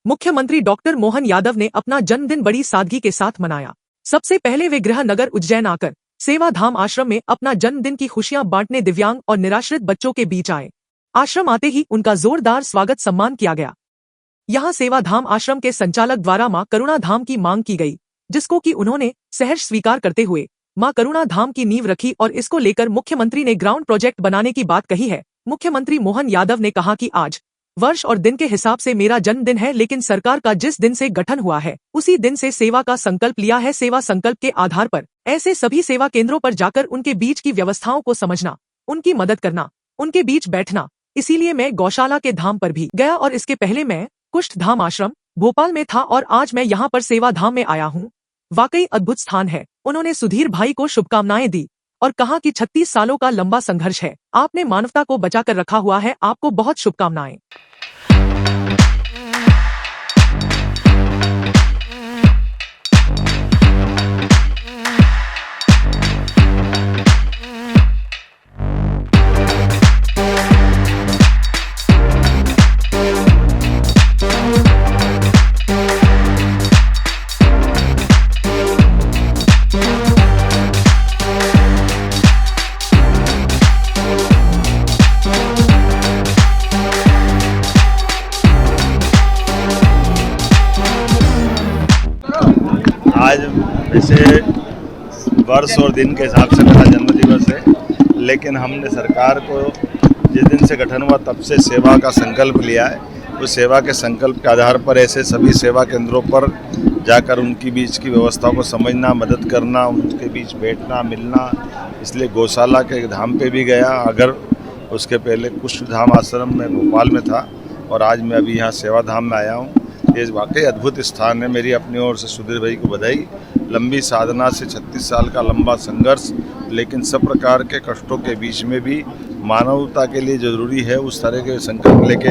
मुख्यमंत्री डॉक्टर मोहन यादव ने अपना जन्मदिन बड़ी सादगी के साथ मनाया। सबसे पहले वे गृह नगर उज्जैन आकर सेवा धाम आश्रम में अपना जन्मदिन की खुशियां बांटने दिव्यांग और निराश्रित बच्चों के बीच आए। आश्रम आते ही उनका जोरदार स्वागत सम्मान किया गया। यहाँ सेवा धाम आश्रम के संचालक द्वारा मां करुणा धाम की मांग की गई, जिसको कि उन्होंने सहर्ष स्वीकार करते हुए मां करुणा धाम की नींव रखी और इसको लेकर मुख्यमंत्री ने ग्राउंड प्रोजेक्ट बनाने की बात कही है। मुख्यमंत्री मोहन यादव ने कहा कि आज वर्ष और दिन के हिसाब से मेरा जन्मदिन है, लेकिन सरकार का जिस दिन से गठन हुआ है उसी दिन से सेवा का संकल्प लिया है। सेवा संकल्प के आधार पर ऐसे सभी सेवा केंद्रों पर जाकर उनके बीच की व्यवस्थाओं को समझना, उनकी मदद करना, उनके बीच बैठना। इसीलिए मैं गौशाला के धाम पर भी गया और इसके पहले मैं कुष्ठ धाम आश्रम भोपाल में था और आज मैं यहाँ पर सेवा धाम में आया हूँ। वाकई अद्भुत स्थान है। उन्होंने सुधीर भाई को शुभकामनाएं दी और कहा कि 36 सालों का लंबा संघर्ष है, आपने मानवता को बचाकर रखा हुआ है, आपको बहुत शुभकामनाएं। आज वैसे वर्ष और दिन के हिसाब से मेरा जन्मदिवस है, लेकिन हमने सरकार को जिस दिन से गठन हुआ तब से सेवा का संकल्प लिया है। उस सेवा के संकल्प के आधार पर ऐसे सभी सेवा केंद्रों पर जाकर उनकी बीच की व्यवस्थाओं को समझना, मदद करना, उनके बीच बैठना, मिलना। इसलिए गौशाला के धाम पे भी गया, अगर उसके पहले कुष्ठ धाम आश्रम में भोपाल में था और आज मैं अभी यहाँ सेवा धाम में आया हूँ। ये वाकई अद्भुत स्थान है। मेरी अपनी ओर से सुधीर भाई को बधाई। लंबी साधना से 36 साल का लंबा संघर्ष, लेकिन सब प्रकार के कष्टों के बीच में भी मानवता के लिए जरूरी है, उस तरह के संकल्प लेके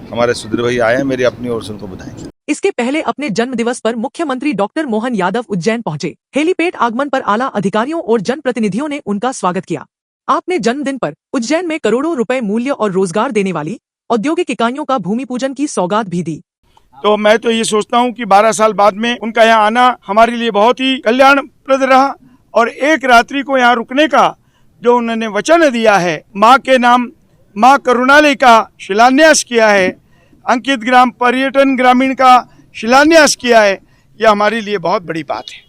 हमारे सुधीर भाई आए हैं। मेरी अपनी ओर से उनको बधाई। इसके पहले अपने जन्म दिवस पर मुख्यमंत्री डॉक्टर मोहन यादव उज्जैन पहुंचे। हेलीपैड आगमन पर आला अधिकारियों और जनप्रतिनिधियों ने उनका स्वागत किया। आपने जन्मदिन पर उज्जैन में करोड़ों रुपए मूल्य और रोजगार देने वाली औद्योगिक इकाइयों का भूमि पूजन की सौगात भी दी। तो मैं तो ये सोचता हूँ कि 12 साल बाद में उनका यहाँ आना हमारे लिए बहुत ही कल्याणप्रद रहा और एक रात्रि को यहाँ रुकने का जो उन्होंने वचन दिया है, माँ के नाम माँ करुणालय का शिलान्यास किया है, अंकित ग्राम पर्यटन ग्रामीण का शिलान्यास किया है, यह हमारे लिए बहुत बड़ी बात है।